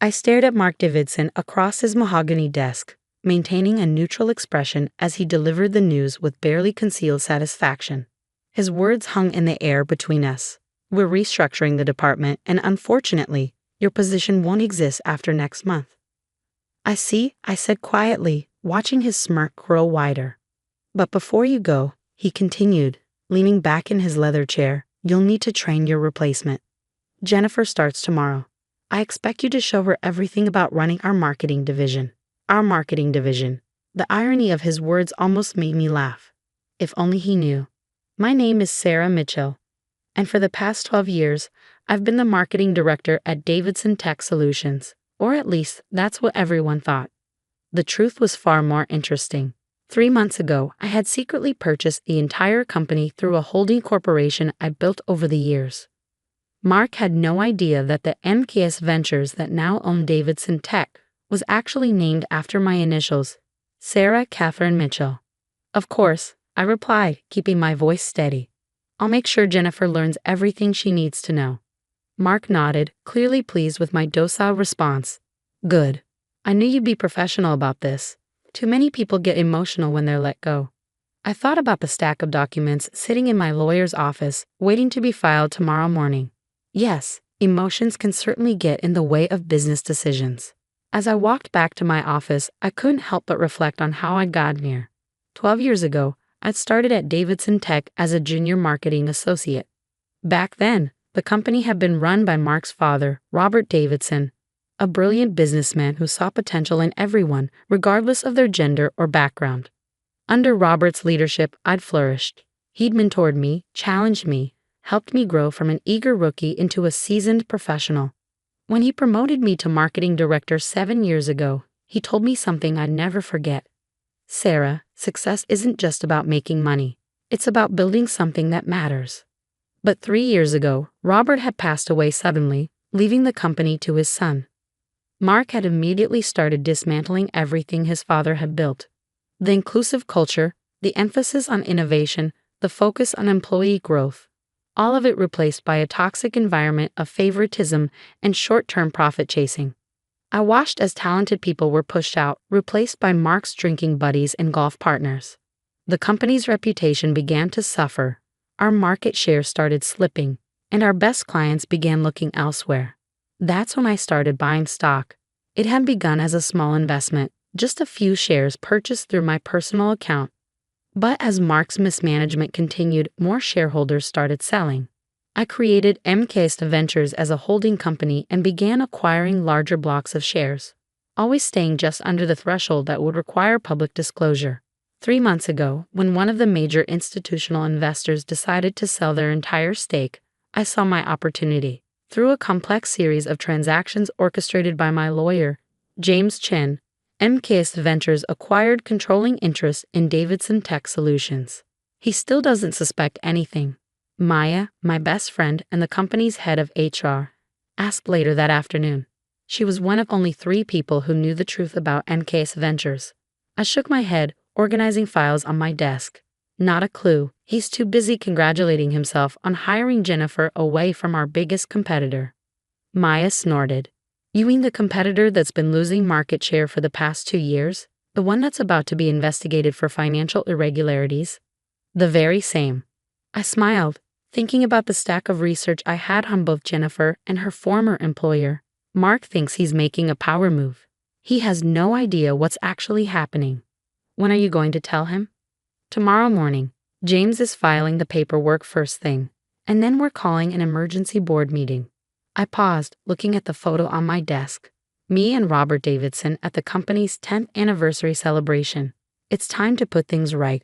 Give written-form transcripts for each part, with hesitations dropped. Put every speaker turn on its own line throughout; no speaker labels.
I stared at Mark Davidson across his mahogany desk, maintaining a neutral expression as he delivered the news with barely concealed satisfaction. His words hung in the air between us. We're restructuring the department, and unfortunately, your position won't exist after next month. I see, I said quietly, watching his smirk grow wider. But before you go, he continued, leaning back in his leather chair, you'll need to train your replacement. Jennifer starts tomorrow. I expect you to show her everything about running our marketing division. Our marketing division. The irony of his words almost made me laugh. If only he knew. My name is Sarah Mitchell, and for the past 12 years, I've been the marketing director at Davidson Tech Solutions, or at least that's what everyone thought. The truth was far more interesting. 3 months ago, I had secretly purchased the entire company through a holding corporation I built over the years. Mark had no idea that the MKS Ventures that now own Davidson Tech was actually named after my initials, Sarah Catherine Mitchell. Of course, I replied, keeping my voice steady. I'll make sure Jennifer learns everything she needs to know. Mark nodded, clearly pleased with my docile response. Good. I knew you'd be professional about this. Too many people get emotional when they're let go. I thought about the stack of documents sitting in my lawyer's office, waiting to be filed tomorrow morning. Yes, emotions can certainly get in the way of business decisions. As I walked back to my office, I couldn't help but reflect on how I'd gotten here. 12 years ago, I'd started at Davidson Tech as a junior marketing associate. Back then, the company had been run by Mark's father, Robert Davidson, a brilliant businessman who saw potential in everyone, regardless of their gender or background. Under Robert's leadership, I'd flourished. He'd mentored me, challenged me, helped me grow from an eager rookie into a seasoned professional. When he promoted me to marketing director 7 years ago, he told me something I'd never forget. Sarah, success isn't just about making money. It's about building something that matters. But 3 years ago, Robert had passed away suddenly, leaving the company to his son. Mark had immediately started dismantling everything his father had built. The inclusive culture, the emphasis on innovation, the focus on employee growth. All of it replaced by a toxic environment of favoritism and short-term profit chasing. I watched as talented people were pushed out, replaced by Mark's drinking buddies and golf partners. The company's reputation began to suffer, our market share started slipping, and our best clients began looking elsewhere. That's when I started buying stock. It had begun as a small investment, just a few shares purchased through my personal account. But as Mark's mismanagement continued, more shareholders started selling. I created MKS Ventures as a holding company and began acquiring larger blocks of shares, always staying just under the threshold that would require public disclosure. 3 months ago, when one of the major institutional investors decided to sell their entire stake, I saw my opportunity. Through a complex series of transactions orchestrated by my lawyer, James Chen, MKS Ventures acquired controlling interest in Davidson Tech Solutions. He still doesn't suspect anything. Maya, my best friend and the company's head of HR, asked later that afternoon. She was one of only 3 people who knew the truth about MKS Ventures. I shook my head, organizing files on my desk. Not a clue. He's too busy congratulating himself on hiring Jennifer away from our biggest competitor. Maya snorted. You mean the competitor that's been losing market share for the past 2 years? The one that's about to be investigated for financial irregularities? The very same. I smiled, thinking about the stack of research I had on both Jennifer and her former employer. Mark thinks he's making a power move. He has no idea what's actually happening. When are you going to tell him? Tomorrow morning. James is filing the paperwork first thing, and then we're calling an emergency board meeting. I paused, looking at the photo on my desk. Me and Robert Davidson at the company's 10th anniversary celebration. It's time to put things right.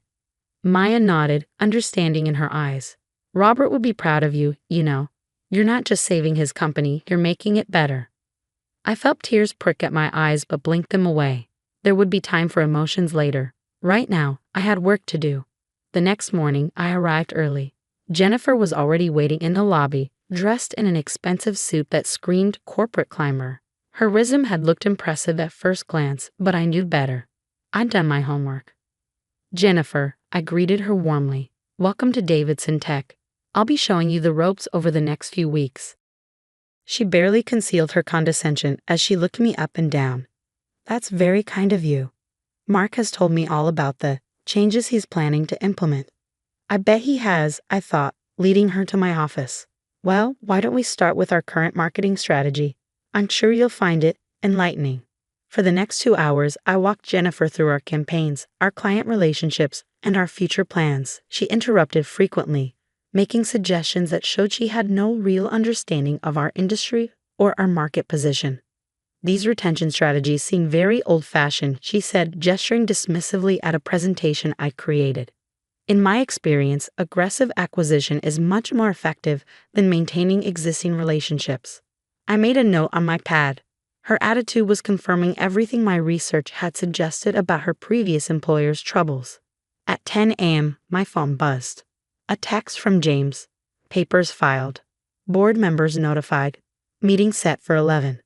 Maya nodded, understanding in her eyes. Robert would be proud of you, you know. You're not just saving his company, you're making it better. I felt tears prick at my eyes but blinked them away. There would be time for emotions later. Right now, I had work to do. The next morning, I arrived early. Jennifer was already waiting in the lobby, dressed in an expensive suit that screamed corporate climber. Her resume had looked impressive at first glance, but I knew better. I'd done my homework. Jennifer, I greeted her warmly. Welcome to Davidson Tech. I'll be showing you the ropes over the next few weeks. She barely concealed her condescension as she looked me up and down. That's very kind of you. Mark has told me all about the changes he's planning to implement. I bet he has, I thought, leading her to my office. Well, why don't we start with our current marketing strategy? I'm sure you'll find it enlightening. For the next 2 hours, I walked Jennifer through our campaigns, our client relationships, and our future plans. She interrupted frequently, making suggestions that showed she had no real understanding of our industry or our market position. These retention strategies seem very old-fashioned, she said, gesturing dismissively at a presentation I created. In my experience, aggressive acquisition is much more effective than maintaining existing relationships. I made a note on my pad. Her attitude was confirming everything my research had suggested about her previous employer's troubles. At 10 a.m., my phone buzzed. A text from James. Papers filed. Board members notified. Meeting set for 11.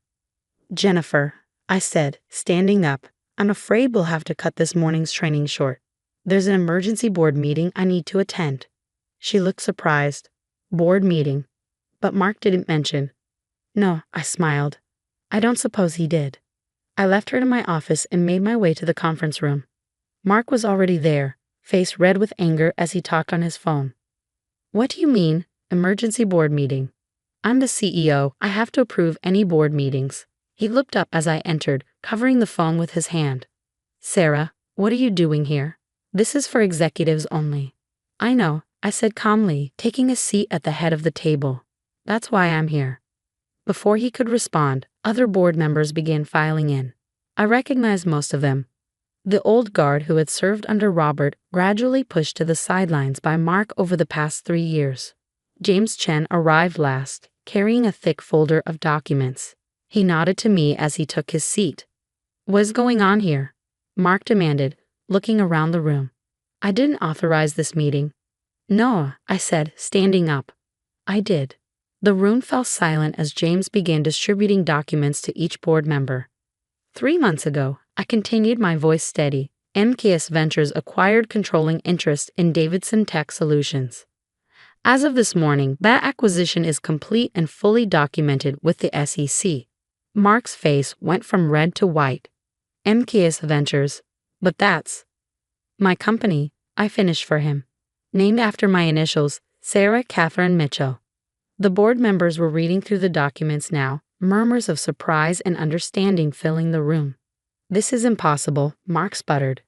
Jennifer, I said, standing up, I'm afraid we'll have to cut this morning's training short. There's an emergency board meeting I need to attend. She looked surprised. Board meeting. But Mark didn't mention. No, I smiled. I don't suppose he did. I left her to my office and made my way to the conference room. Mark was already there, face red with anger as he talked on his phone. What do you mean, emergency board meeting? I'm the CEO. I have to approve any board meetings. He looked up as I entered, covering the phone with his hand. Sarah, what are you doing here? This is for executives only. I know, I said calmly, taking a seat at the head of the table. That's why I'm here. Before he could respond, other board members began filing in. I recognized most of them. The old guard who had served under Robert, gradually pushed to the sidelines by Mark over the past 3 years. James Chen arrived last, carrying a thick folder of documents. He nodded to me as he took his seat. What's going on here? Mark demanded, looking around the room. I didn't authorize this meeting. No, I said, standing up. I did. The room fell silent as James began distributing documents to each board member. 3 months ago, I continued, my voice steady, MKS Ventures acquired controlling interest in Davidson Tech Solutions. As of this morning, that acquisition is complete and fully documented with the SEC. Mark's face went from red to white. MKS Ventures. But that's my company, I finished for him. Named after my initials, Sarah Catherine Mitchell. The board members were reading through the documents now, murmurs of surprise and understanding filling the room. This is impossible, Mark sputtered.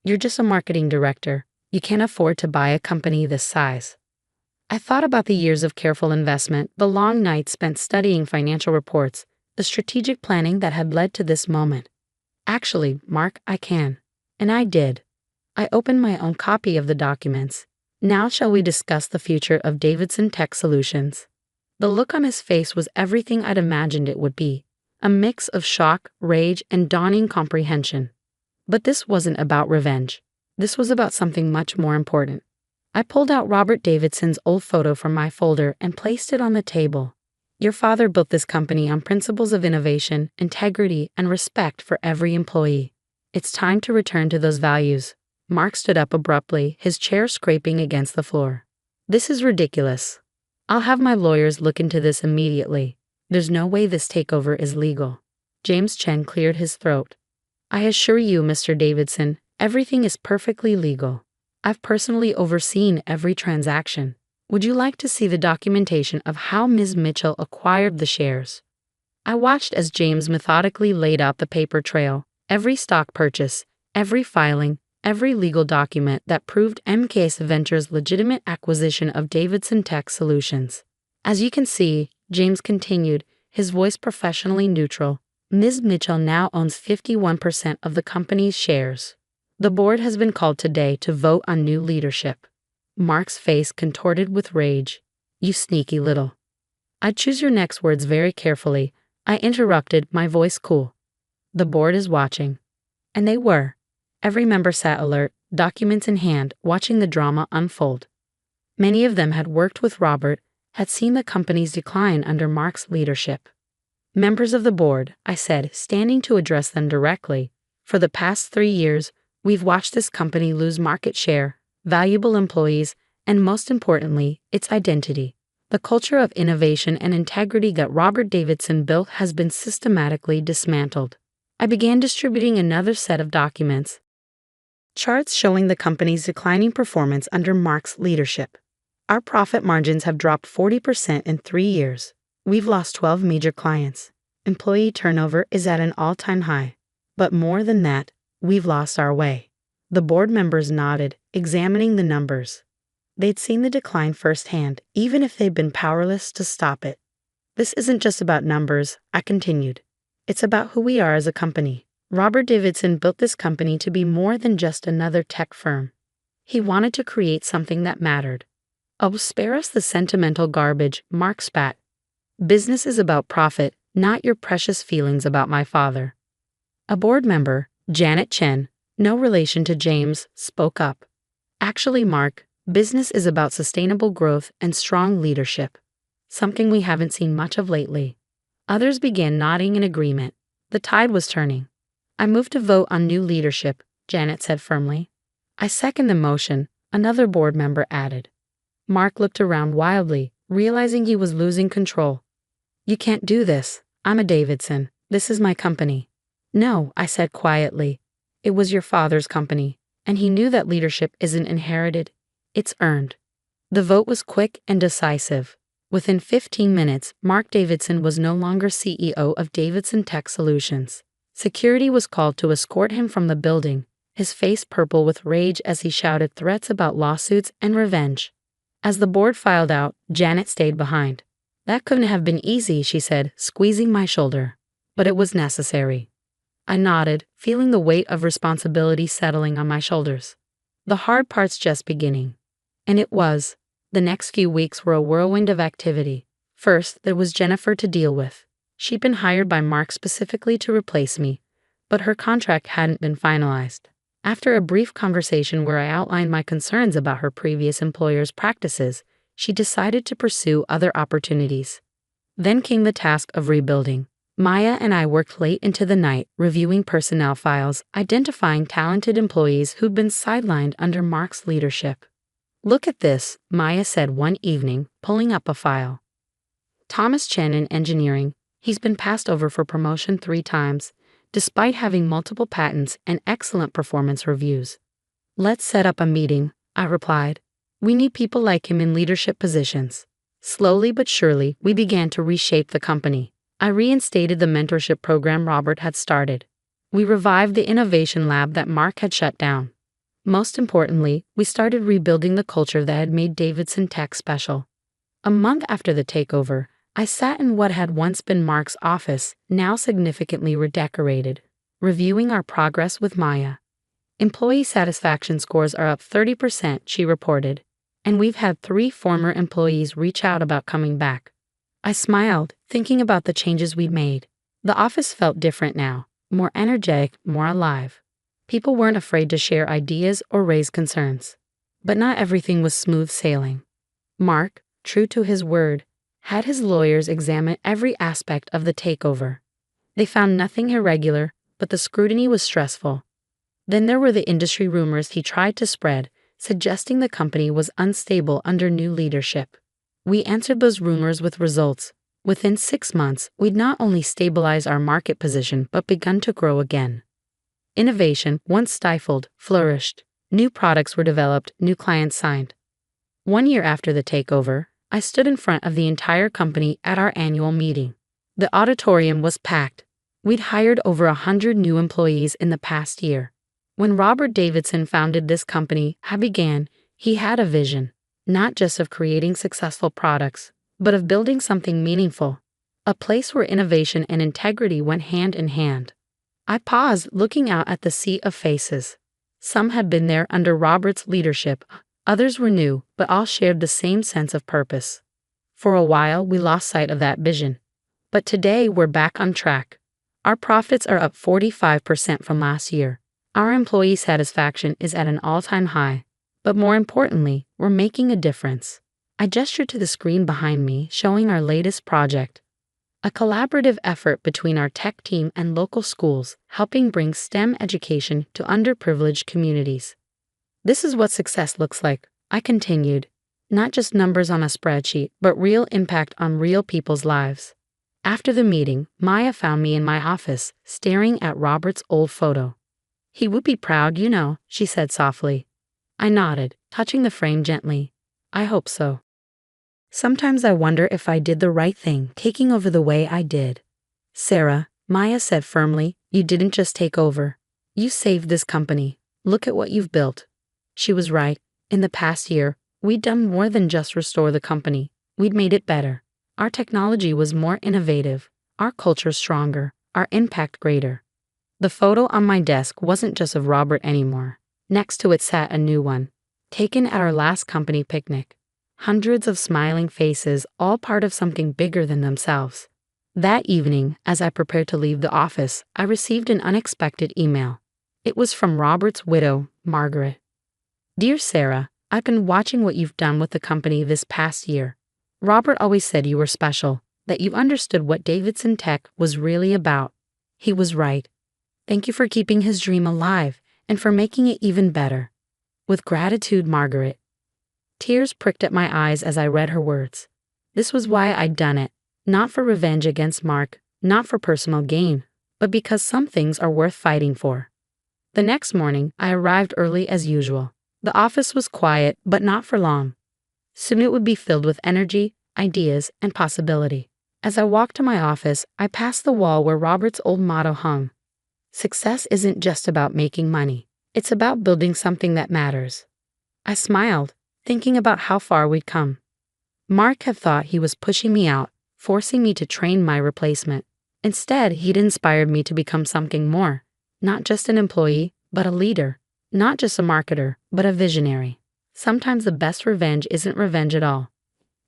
You're just a marketing director. You can't afford to buy a company this size. I thought about the years of careful investment, the long nights spent studying financial reports, the strategic planning that had led to this moment. Actually, Mark, I can. And I did. I opened my own copy of the documents. Now shall we discuss the future of Davidson Tech Solutions? The look on his face was everything I'd imagined it would be, a mix of shock, rage, and dawning comprehension. But this wasn't about revenge. This was about something much more important. I pulled out Robert Davidson's old photo from my folder and placed it on the table. Your father built this company on principles of innovation, integrity, and respect for every employee. It's time to return to those values. Mark stood up abruptly, his chair scraping against the floor. This is ridiculous. I'll have my lawyers look into this immediately. There's no way this takeover is legal. James Chen cleared his throat. I assure you, Mr. Davidson, everything is perfectly legal. I've personally overseen every transaction. Would you like to see the documentation of how Ms. Mitchell acquired the shares? I watched as James methodically laid out the paper trail, every stock purchase, every filing, every legal document that proved MKS Ventures' legitimate acquisition of Davidson Tech Solutions. As you can see, James continued, his voice professionally neutral, Ms. Mitchell now owns 51% of the company's shares. The board has been called today to vote on new leadership. Mark's face contorted with rage. You sneaky little. I'd choose your next words very carefully. I interrupted, my voice cool. The board is watching. And they were. Every member sat alert, documents in hand, watching the drama unfold. Many of them had worked with Robert, had seen the company's decline under Mark's leadership. Members of the board, I said, standing to address them directly, for the past 3 years, we've watched this company lose market share, valuable employees, and most importantly, its identity. The culture of innovation and integrity that Robert Davidson built has been systematically dismantled. I began distributing another set of documents, charts showing the company's declining performance under Mark's leadership. Our profit margins have dropped 40% in 3 years. We've lost 12 major clients. Employee turnover is at an all-time high. But more than that, we've lost our way. The board members nodded, examining the numbers. They'd seen the decline firsthand, even if they'd been powerless to stop it. This isn't just about numbers, I continued. It's about who we are as a company. Robert Davidson built this company to be more than just another tech firm. He wanted to create something that mattered. Oh, spare us the sentimental garbage, Mark spat. Business is about profit, not your precious feelings about my father. A board member, Janet Chen, no relation to James, spoke up. Actually, Mark, business is about sustainable growth and strong leadership. Something we haven't seen much of lately. Others began nodding in agreement. The tide was turning. I moved to vote on new leadership, Janet said firmly. I second the motion, another board member added. Mark looked around wildly, realizing he was losing control. You can't do this. I'm a Davidson. This is my company. No, I said quietly. It was your father's company, and he knew that leadership isn't inherited. It's earned. The vote was quick and decisive. Within 15 minutes, Mark Davidson was no longer CEO of Davidson Tech Solutions. Security was called to escort him from the building, his face purple with rage as he shouted threats about lawsuits and revenge. As the board filed out, Janet stayed behind. That couldn't have been easy, she said, squeezing my shoulder. But it was necessary. I nodded, feeling the weight of responsibility settling on my shoulders. The hard part's just beginning. And it was. The next few weeks were a whirlwind of activity. First, there was Jennifer to deal with. She'd been hired by Mark specifically to replace me, but her contract hadn't been finalized. After a brief conversation where I outlined my concerns about her previous employer's practices, she decided to pursue other opportunities. Then came the task of rebuilding. Maya and I worked late into the night, reviewing personnel files, identifying talented employees who'd been sidelined under Mark's leadership. Look at this, Maya said one evening, pulling up a file. Thomas Chen in engineering, he's been passed over for promotion 3 times, despite having multiple patents and excellent performance reviews. Let's set up a meeting, I replied. We need people like him in leadership positions. Slowly but surely, we began to reshape the company. I reinstated the mentorship program Robert had started. We revived the innovation lab that Mark had shut down. Most importantly, we started rebuilding the culture that had made Davidson Tech special. A month after the takeover, I sat in what had once been Mark's office, now significantly redecorated, reviewing our progress with Maya. Employee satisfaction scores are up 30%, she reported, and we've had 3 former employees reach out about coming back. I smiled, thinking about the changes we'd made. The office felt different now, more energetic, more alive. People weren't afraid to share ideas or raise concerns. But not everything was smooth sailing. Mark, true to his word, had his lawyers examine every aspect of the takeover. They found nothing irregular, but the scrutiny was stressful. Then there were the industry rumors he tried to spread, suggesting the company was unstable under new leadership. We answered those rumors with results. Within 6 months, we'd not only stabilized our market position but begun to grow again. Innovation, once stifled, flourished. New products were developed, new clients signed. 1 year after the takeover, I stood in front of the entire company at our annual meeting. The auditorium was packed. We'd hired over 100 new employees in the past year. When Robert Davidson founded this company, he had a vision, not just of creating successful products, but of building something meaningful, a place where innovation and integrity went hand in hand. I paused, looking out at the sea of faces. Some had been there under Robert's leadership, others were new, but all shared the same sense of purpose. For a while, we lost sight of that vision. But today, we're back on track. Our profits are up 45% from last year. Our employee satisfaction is at an all-time high. But more importantly, we're making a difference. I gestured to the screen behind me, showing our latest project. A collaborative effort between our tech team and local schools, helping bring STEM education to underprivileged communities. This is what success looks like, I continued. Not just numbers on a spreadsheet, but real impact on real people's lives. After the meeting, Maya found me in my office, staring at Robert's old photo. "He would be proud, you know," she said softly. I nodded, touching the frame gently. "I hope so. Sometimes I wonder if I did the right thing, taking over the way I did." "Sarah," Maya said firmly, "you didn't just take over. You saved this company. Look at what you've built." She was right. In the past year, we'd done more than just restore the company. We'd made it better. Our technology was more innovative, our culture stronger, our impact greater. The photo on my desk wasn't just of Robert anymore. Next to it sat a new one, taken at our last company picnic. Hundreds of smiling faces, all part of something bigger than themselves. That evening, as I prepared to leave the office, I received an unexpected email. It was from Robert's widow, Margaret. "Dear Sarah, I've been watching what you've done with the company this past year. Robert always said you were special, that you understood what Davidson Tech was really about. He was right. Thank you for keeping his dream alive and for making it even better. With gratitude, Margaret." Tears pricked at my eyes as I read her words. This was why I'd done it, not for revenge against Mark, not for personal gain, but because some things are worth fighting for. The next morning, I arrived early as usual. The office was quiet, but not for long. Soon it would be filled with energy, ideas, and possibility. As I walked to my office, I passed the wall where Robert's old motto hung. "Success isn't just about making money. It's about building something that matters." I smiled, thinking about how far we'd come. Mark had thought he was pushing me out, forcing me to train my replacement. Instead, he'd inspired me to become something more. Not just an employee, but a leader. Not just a marketer, but a visionary. Sometimes the best revenge isn't revenge at all.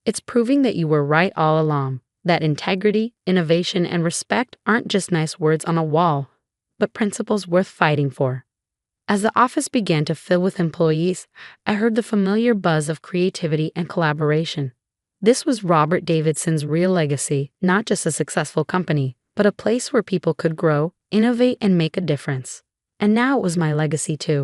It's proving that you were right all along, that integrity, innovation, and respect aren't just nice words on a wall, but principles worth fighting for. As the office began to fill with employees, I heard the familiar buzz of creativity and collaboration. This was Robert Davidson's real legacy, not just a successful company, but a place where people could grow, innovate, and make a difference. And now it was my legacy too.